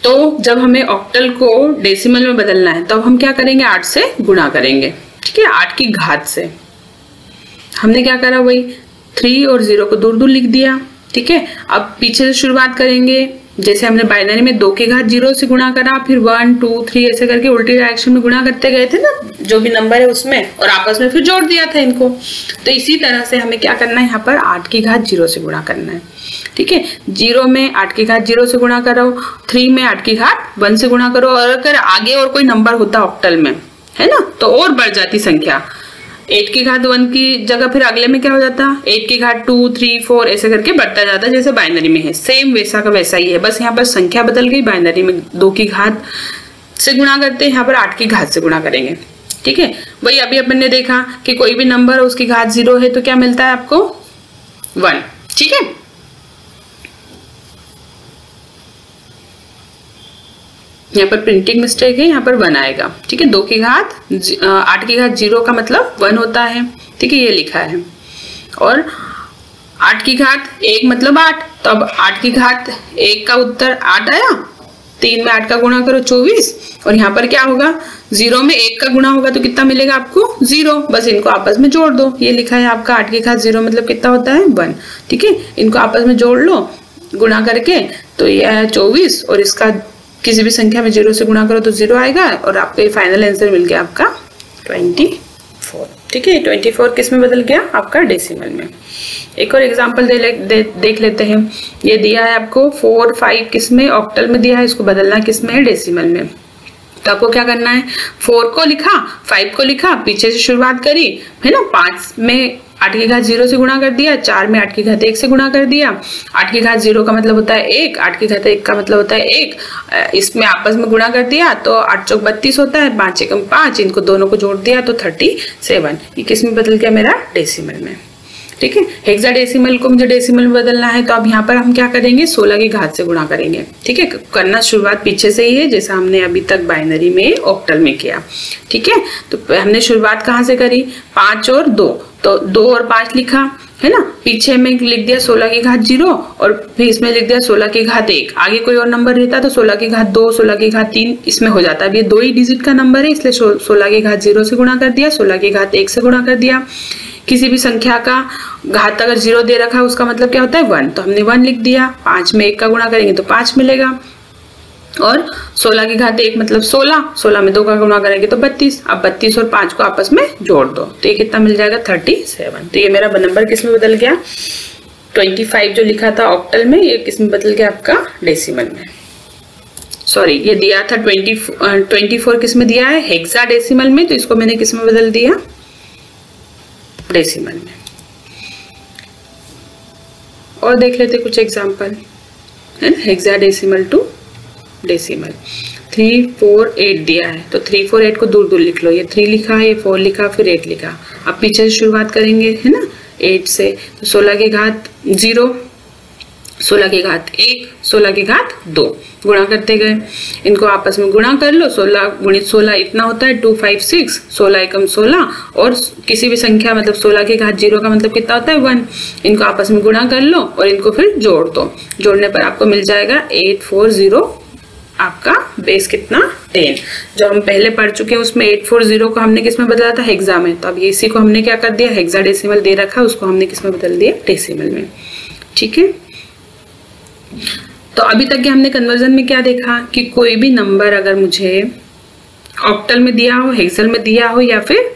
तो जब हमें ऑक्टल को डेसिमल में बदलना है तो अब हम क्या करेंगे, 8 से गुणा करेंगे। ठीक है, 8 की घात से हमने क्या करा, वही 3 और 0 को दूर दूर लिख दिया। ठीक है, अब पीछे से शुरुआत करेंगे, जैसे हमने बाइनरी में 2 की घात 0 से गुणा करा, फिर 1 2 3 ऐसे करके उल्टी डायरेक्शन में गुणा करते गए थे ना, जो भी नंबर है उसमें, और आपस में फिर जोड़ दिया था इनको। तो इसी तरह से हमें क्या करना है, यहाँ पर 8 की घात 0 से गुणा करना है। ठीक है, 0 में 8 की घात 0 से गुणा करो, 3 में 8 की घात 1 से गुणा करो, और अगर आगे और कोई नंबर होता ऑक्टल में, है ना, तो और बढ़ जाती संख्या। 8 की घात 1 की जगह फिर अगले में क्या हो जाता, 8 की घात 2 3 4 ऐसे करके बढ़ता जाता, जैसे बाइनरी में है। सेम वैसा का वैसा ही है, बस यहाँ पर संख्या बदल गई। बाइनरी में 2 की घात से गुणा करते हैं, यहाँ पर 8 की घात से गुणा करेंगे। ठीक है, वही अभी अपन ने देखा कि कोई भी नंबर उसकी घात 0 है तो क्या मिलता है आपको, 1। ठीक है, यहाँ पर प्रिंटिंग मिस्टेक है, यहाँ पर 1 आएगा। ठीक है, 2 की घात 8 की घात 0 का मतलब 1 होता है। ठीक है, ये लिखा है। और 8 की घात 1 मतलब 8, तो अब 8 की घात 1 का उत्तर 8 आया। 3 में 8 का गुणा करो 24, और यहाँ पर क्या होगा, 0 में 1 का गुणा होगा तो कितना मिलेगा आपको, 0। बस इनको आपस में जोड़ दो, ये लिखा है आपका 8 की घात 0 मतलब कितना होता है, 1। ठीक है, इनको आपस में जोड़ लो गुणा करके, तो ये है 24, और इसका किसी भी संख्या में 0 से गुणा करो तो 0 आएगा, और आपको ये फाइनल आंसर मिल गया आपका 24। ठीक है, 24 किस में बदल गया, आपका डेसिमल में। एक और एग्जांपल देख लेते हैं। ये दिया है आपको 4 5 किस में, ऑक्टल में दिया है, इसको बदलना किस में है, डेसिमल में। तो आपको क्या करना है, 4 को लिखा, 5 को लिखा, पीछे से शुरुआत करी, है ना, 5 में 8 की घात 0 से गुणा कर दिया, 4 में 8 की घात 1 से गुणा कर दिया। 8 की घात 0 का मतलब होता है 1, 8 की घात 1 का मतलब होता है 1, इसमें आपस में गुणा कर दिया तो 8 चौक 32 होता है, 5 एकम 5, इनको दोनों को जोड़ दिया तो 37। ये किस में बदल गया, मेरा डेसिमल में। ठीक है, हेक्साडेसिमल को मुझे डेसिमल में बदलना है, तो अब यहाँ पर हम क्या करेंगे, 16 की घात से गुणा करेंगे। ठीक है, करना शुरुआत पीछे से ही है, जैसा हमने अभी तक बाइनरी में ऑक्टल में किया। ठीक है, तो हमने शुरुआत कहाँ से करी, 5 और 2, तो 2 और 5 लिखा, है ना, पीछे में लिख दिया 16 की घात 0, और फिर इसमें लिख दिया 16 की घात 1। आगे कोई और नंबर रहता तो 16 की घात 2, 16 की घात 3 इसमें हो जाता। अब ये 2 ही डिजिट का नंबर है, इसलिए 16 की घात 0 से गुणा कर दिया, 16 की घात 1 से गुणा कर दिया। किसी भी संख्या का घात अगर 0 दे रखा है उसका मतलब क्या होता है, 1, तो हमने 1 लिख दिया। 5 में 1 का गुणा करेंगे तो 5 मिलेगा, और 16 की घात 1 मतलब 16, 16 में 2 का गुणा करेंगे तो 32। अब 32 और 5 को आपस में जोड़ दो तो ये कितना मिल जाएगा, 37। तो ये मेरा नंबर किस में बदल गया, 25 जो लिखा था ऑक्टल में, ये किस में बदल गया, आपका डेसिमल में। सॉरी, ये दिया था 24 किस में दिया है, हेक्साडेसिमल में, तो इसको मैंने किस में बदल दिया, डेसिमल में। और देख लेते कुछ एग्जांपल, है ना, हेक्साडेसिमल टू डेसिमल। 3 4 8 दिया है, तो 3 4 8 को दूर दूर लिख लो, ये 3 लिखा, ये 4 लिखा, फिर 8 लिखा। अब पीछे से शुरुआत करेंगे, है ना, 8 से, तो 16 की घात 0, 16 की घात 1, 16 की घात 2, गुणा करते गए, इनको आपस में गुणा कर लो। 16 गुणित 16 इतना होता है 256, 16 एकम 16, और किसी भी संख्या मतलब 16 की घात 0 का मतलब कितना होता है, 1। इनको आपस में गुणा कर लो और इनको फिर जोड़ दो, जोड़ने पर आपको मिल जाएगा 840, आपका बेस कितना, 10। जो हम पहले पढ़ चुके हैं उसमें 840 को हमने किस में बदला था, हेक्सा में। तो अब ये इसी को हमने क्या कर दिया, हेक्साडेसिमल दे रखा है, उसको हमने किस में बदल दिया, डेसिमल में। ठीक है, तो अभी तक के हमने कन्वर्जन में क्या देखा कि कोई भी नंबर अगर मुझे ऑक्टल में दिया हो, हेक्सल में दिया हो, या फिर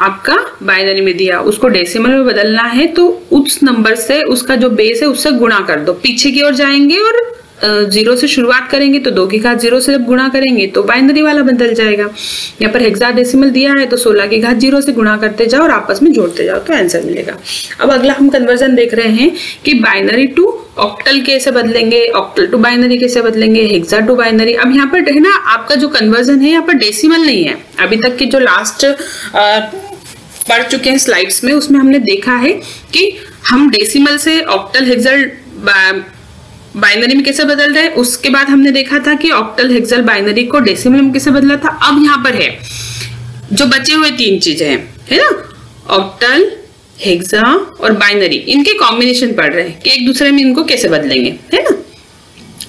आपका बाइनरी में दिया, उसको डेसिमल में बदलना है तो उस नंबर से, उसका जो बेस है उससे गुणा कर दो, पीछे की ओर जाएंगे और 0 से शुरुआत करेंगे तो 2 की घात 0 से जब गुणा करेंगे तो बाइनरी वाला बदल जाएगा। यहाँ पर हेक्साडेसिमल दिया है तो 16 की घात 0 से गुणा करते जाओ और आपस में जोड़ते जाओ तो आंसर मिलेगा। अब अगला हम कन्वर्जन देख रहे हैं कि बाइनरी टू ऑक्टल कैसे बदलेंगे, ऑक्टल टू बाइनरी कैसे बदलेंगे, हेक्सा टू बाइनरी। अब यहाँ पर है ना, आपका जो कन्वर्जन है यहाँ पर डेसिमल नहीं है। अभी तक की जो लास्ट पढ़ चुके हैं स्लाइड्स में, उसमें हमने देखा है कि हम डेसिमल से ऑक्टल हेक्सल बाइनरी में कैसे बदल रहे हैं। उसके बाद हमने देखा था कि ऑक्टल हेक्सल बाइनरी को डेसिमल में कैसे बदला था। अब यहाँ पर है जो बचे हुए 3 चीजें हैं, है ना, ऑक्टल, हेक्सा और बाइनरी, इनके कॉम्बिनेशन पढ़ रहे हैं कि एक दूसरे में इनको कैसे बदलेंगे, है ना।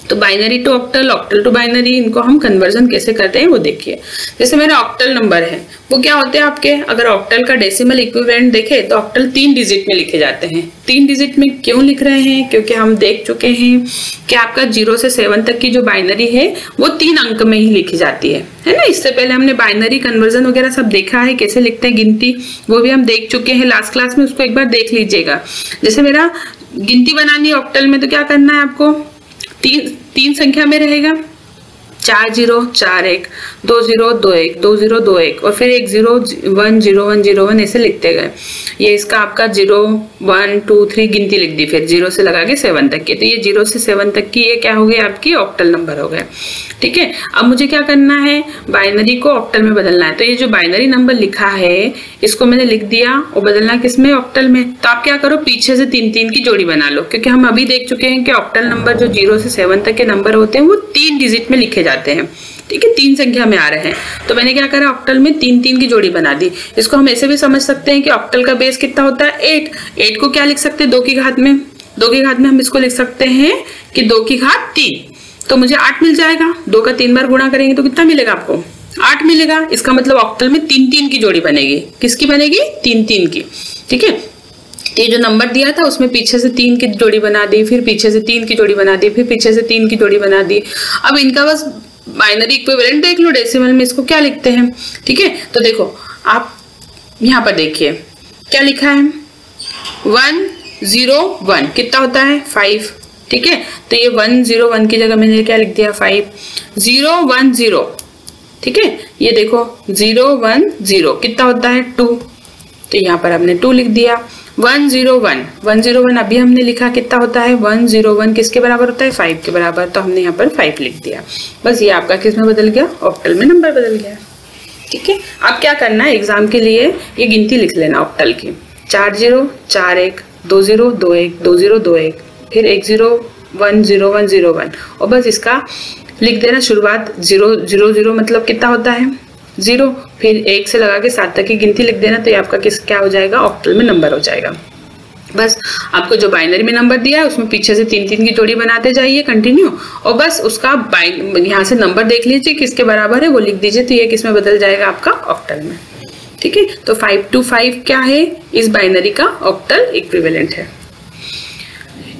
तो binary to octal, octal to binary, इनको हम कन्वर्जन कैसे करते हैं वो देखिए। जैसे मेरा ऑक्टल नंबर है वो क्या होते हैं आपके, अगर ऑक्टल का डेसिमल इक्विवेलेंट देखे तो ऑक्टल 3 डिजिट में लिखे जाते हैं। 3 डिजिट में क्यों लिख रहे हैं, क्योंकि हम देख चुके हैं कि आपका 0 से 7 तक की जो बाइनरी है वो 3 अंक में ही लिखी जाती है ना। इससे पहले हमने बाइनरी कन्वर्जन वगैरह सब देखा है, कैसे लिखते हैं गिनती, वो भी हम देख चुके हैं लास्ट क्लास में, उसको एक बार देख लीजिएगा। जैसे मेरा गिनती बनानी है ऑक्टल में तो क्या करना है आपको, तीन संख्या में रहेगा, 4 0 4 1, 2 0 2 1, 2 0 2 1 और फिर 1 0 1 0 1 0 1 ऐसे लिखते गए। ये इसका आपका 0 1 2 3 गिनती लिख दी, फिर 0 से लगा के 7 तक की, तो ये 0 से 7 तक की ये क्या हो गई आपकी ऑक्टल नंबर हो गए। ठीक है, अब मुझे क्या करना है, बाइनरी को ऑक्टल में बदलना है। तो ये जो बाइनरी नंबर लिखा है इसको मैंने लिख दिया और बदलना किसमें, ऑक्टल में। तो आप क्या करो, पीछे से 3 की जोड़ी बना लो, क्योंकि हम अभी देख चुके हैं कि ऑक्टल नंबर जो 0 से 7 तक के नंबर होते हैं वो 3 डिजिट में लिखे जाते हैं। ठीक है, 3 संख्या में आ रहे हैं, तो मैंने क्या करा, ऑक्टल में 3 की जोड़ी बना दी। इसको हम ऐसे भी समझ सकते हैं कि ऑक्टल का बेस कितना होता है, 8 को क्या लिख सकते हैं, 2 की घात में। 2 की घात में हम इसको लिख सकते हैं कि 2 की घात 3, तो मुझे 8 मिल जाएगा। 2 का 3 बार गुणा करेंगे तो कितना मिलेगा आपको, 8 मिलेगा। इसका मतलब ऑक्टल में 3 की जोड़ी बनेगी, किसकी बनेगी, 3 की। ठीक है, तो ये जो नंबर दिया था उसमें पीछे से 3 की जोड़ी बना दी, फिर पीछे से 3 की जोड़ी बना दी, फिर पीछे से 3 की जोड़ी बना दी। अब इनका बस बाइनरी इक्विवेलेंट देख लो, डेसिमल में इसको क्या लिखते हैं। ठीक है, तो देखो आप यहाँ पर देखिए क्या लिखा है, 1 0 1 कितना होता है, 5। ठीक है, तो ये 1 0 1 की जगह मैंने क्या लिख दिया, 5 0 1 0। ठीक है, ये देखो 0 1 0 कितना होता है, 2, तो यहाँ पर हमने 2 लिख दिया। 1 0 1 अभी हमने लिखा कितना होता है, 1 0 1 किसके बराबर होता है, 5 के बराबर, तो हमने यहाँ पर 5 लिख दिया। बस ये आपका किस में बदल गया, ऑक्टल में नंबर बदल गया। ठीक है, अब क्या करना है, एग्जाम के लिए ये गिनती लिख लेना ऑक्टल की, 4 0 4 1, 2 0 2 1, 2 0 2 1, फिर 1 0 1 0 1 0 1, और बस इसका लिख देना शुरुआत 0 0 0 मतलब कितना होता है, 0, फिर 1 से लगा के 7 तक की गिनती लिख देना, तो ये आपका क्या हो जाएगा, ऑक्टल में नंबर हो जाएगा। बस आपको जो बाइनरी में नंबर दिया है उसमें पीछे से 3 की जोड़ी बनाते जाइए कंटिन्यू, और बस उसका यहाँ से नंबर देख लीजिए किसके बराबर है वो लिख दीजिए, तो ये किस में बदल जाएगा आपका, ऑक्टल में। ठीक है, तो 525 क्या है, इस बाइनरी का ऑक्टल इक्विवेलेंट है।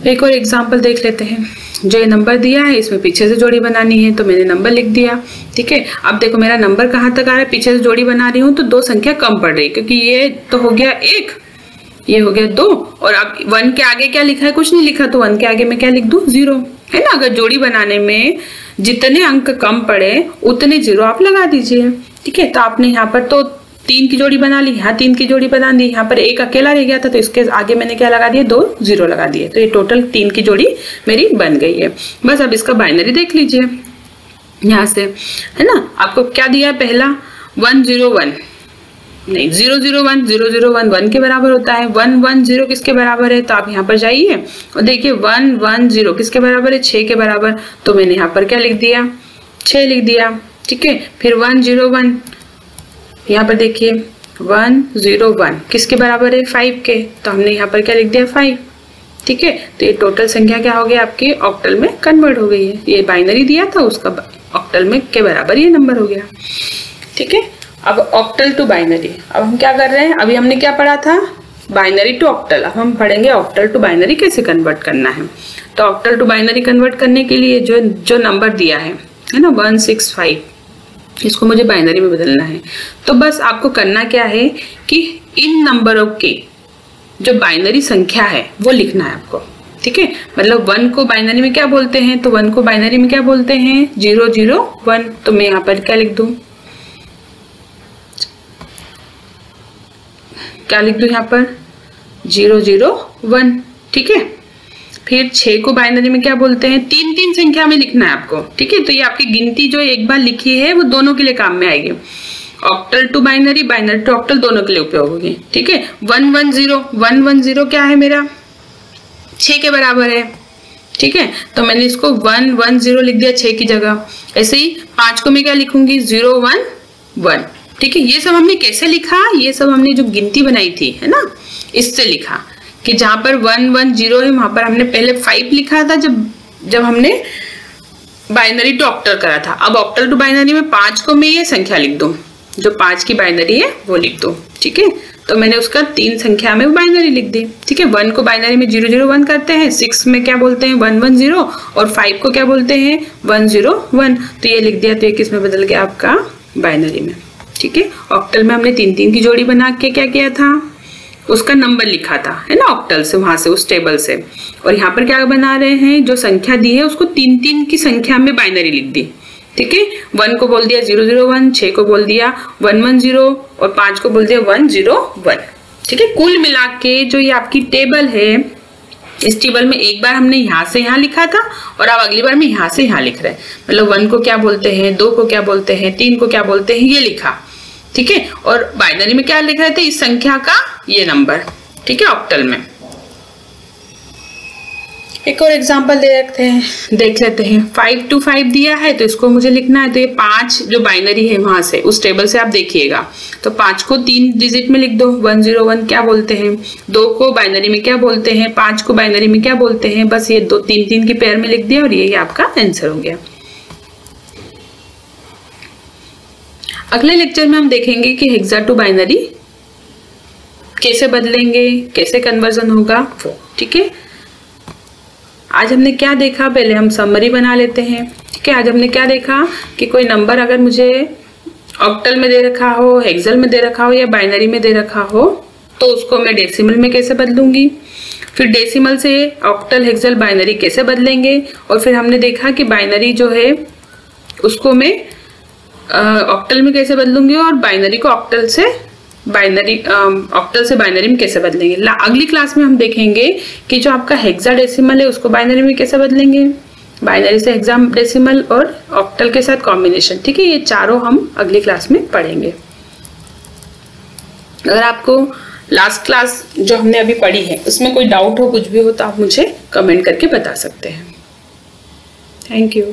एक और एग्जाम्पल देख लेते हैं। जो ये नंबर दिया है इसमें पीछे से जोड़ी बनानी है, तो मैंने नंबर लिख दिया। ठीक है, अब देखो मेरा नंबर कहाँ तक आ रहा है, पीछे से जोड़ी बना रही हूँ तो 2 संख्या कम पड़ रही, क्योंकि ये तो हो गया 1, ये हो गया 2, और अब 1 के आगे क्या लिखा है, कुछ नहीं लिखा, तो 1 के आगे मैं क्या लिख दूं, 0, है ना। अगर जोड़ी बनाने में जितने अंक कम पड़े उतने 0 आप लगा दीजिए। ठीक है, तो आपने यहाँ पर तो 3 की जोड़ी बना ली, यहाँ 3 की जोड़ी बना दी, यहाँ पर 1 अकेला रह गया था तो इसके आगे मैंने क्या लगा दिया, 2 0 लगा दिए, तो ये टोटल 3 की जोड़ी मेरी बन गई है। बस अब इसका बाइनरी देख लीजिए यहाँ से, है ना। आपको क्या दिया है, पहला 1 0 1 नहीं, 0 0 1 0 0 1 1 के बराबर होता है, 1 1 0 किसके बराबर है, तो आप यहाँ पर जाइए और देखिए 1 1 0 किसके बराबर है, 6 के बराबर, तो मैंने यहाँ पर क्या लिख दिया, 6 लिख दिया। ठीक है, फिर 1 0 1, यहाँ पर देखिए 1 0 1 किसके बराबर है, 5 के, तो हमने यहाँ पर क्या लिख दिया, 5। ठीक है, तो ये टोटल संख्या क्या हो गई आपकी, ऑक्टल में कन्वर्ट हो गई है। ये बाइनरी दिया था उसका ऑक्टल में के बराबर ये नंबर हो गया। ठीक है, अब ऑक्टल टू बाइनरी, अब हम क्या कर रहे हैं, अभी हमने क्या पढ़ा था, बाइनरी टू ऑक्टल, अब हम पढ़ेंगे ऑक्टल टू बाइनरी कैसे कन्वर्ट करना है। तो ऑक्टल टू बाइनरी कन्वर्ट करने के लिए जो नंबर दिया है ना 165, इसको मुझे बाइनरी में बदलना है। तो बस आपको करना क्या है कि इन नंबरों की जो बाइनरी संख्या है वो लिखना है आपको। ठीक है, मतलब 1 को बाइनरी में क्या बोलते हैं, तो 1 को बाइनरी में क्या बोलते हैं, 0 0 1, तो मैं यहाँ पर क्या लिख दूं, क्या लिख दूं यहाँ पर 0 0 1। ठीक है, फिर 6 को बाइनरी में क्या बोलते हैं, 3 संख्या में लिखना है आपको। ठीक है, तो ये आपकी गिनती जो एक बार लिखी है वो दोनों के लिए काम में आएगी, octal to binary, binary to octal दोनों के लिए उपयोग होगी। ठीक है, 1 1 0 क्या है मेरा, 6 के बराबर है। ठीक है, तो मैंने इसको 1 1 0 लिख दिया 6 की जगह। ऐसे ही 5 को मैं क्या लिखूंगी, 0 1 1। ठीक है, ये सब हमने कैसे लिखा, ये सब हमने जो गिनती बनाई थी, है ना, इससे लिखा कि जहां पर 1 1 0 है वहां पर हमने पहले 5 लिखा था जब हमने बाइनरी टू ऑक्टल करा था। अब ऑक्टल टू बाइनरी में 5 को मैं ये संख्या लिख दूं, जो 5 की बाइनरी है वो लिख दूं। ठीक है, तो मैंने उसका 3 संख्या में बाइनरी लिख दी। ठीक है, 1 को बाइनरी में 001 करते हैं, 6 में क्या बोलते हैं 110, और 5 को क्या बोलते हैं 101। तो ये लिख दिया, तो ये किस में बदल गया आपका बाइनरी में। ठीक है, ऑक्टल में हमने 3-3 की जोड़ी बना के क्या किया था, उसका नंबर लिखा था, है ना, ऑक्टल से, वहां से उस टेबल से। और यहाँ पर क्या बना रहे हैं, जो संख्या दी है उसको 3-3 की संख्या में बाइनरी लिख दी। ठीक है, 1 को बोल दिया 001, 6 को बोल दिया 110 और 5 को बोल दिया 101। ठीक है, कुल मिला के जो ये आपकी टेबल है, इस टेबल में एक बार हमने यहाँ से यहाँ लिखा था और अब अगली बार में यहाँ से यहाँ लिख रहे हैं। मतलब 1 को क्या बोलते हैं, 2 को क्या बोलते हैं, 3 को क्या बोलते हैं, ये लिखा। ठीक है, और बाइनरी में क्या लिख रहे थे, इस संख्या का ये नंबर। ठीक है, ऑक्टल में एक और एग्जांपल देख लेते हैं। 525 दिया है तो इसको मुझे लिखना है, तो ये 5 जो बाइनरी है वहां से, उस टेबल से आप देखिएगा, तो 5 को 3 डिजिट में लिख दो, 101 क्या बोलते हैं, 2 को बाइनरी में क्या बोलते हैं, 5 को बाइनरी में क्या बोलते हैं, बस ये 2-3-3 की पेयर में लिख दिया और यही आपका आंसर हो गया। अगले लेक्चर में हम देखेंगे कि हेक्सा टू बाइनरी कैसे बदलेंगे, कैसे कन्वर्जन होगा वो। ठीक है, आज हमने क्या देखा, पहले हम समरी बना लेते हैं। ठीक है, आज हमने क्या देखा कि कोई नंबर अगर मुझे ऑक्टल में दे रखा हो, हेक्सल में दे रखा हो या बाइनरी में दे रखा हो, तो उसको मैं डेसिमल में कैसे बदलूंगी, फिर डेसिमल से ऑक्टल, हेक्सल, बाइनरी कैसे बदलेंगे, और फिर हमने देखा कि बाइनरी जो है उसको मैं ऑक्टल में कैसे बदलूंगी और बाइनरी को ऑक्टल से बाइनरी में कैसे बदलेंगे। अगली क्लास में हम देखेंगे कि जो आपका हेक्साडेसिमल है उसको बाइनरी में कैसे बदलेंगे, बाइनरी से हेक्साडेसिमल और ऑक्टल के साथ कॉम्बिनेशन। ठीक है, ये चारों हम अगली क्लास में पढ़ेंगे। अगर आपको लास्ट क्लास जो हमने अभी पढ़ी है उसमें कोई डाउट हो, कुछ भी हो, तो आप मुझे कमेंट करके बता सकते हैं। Thank you.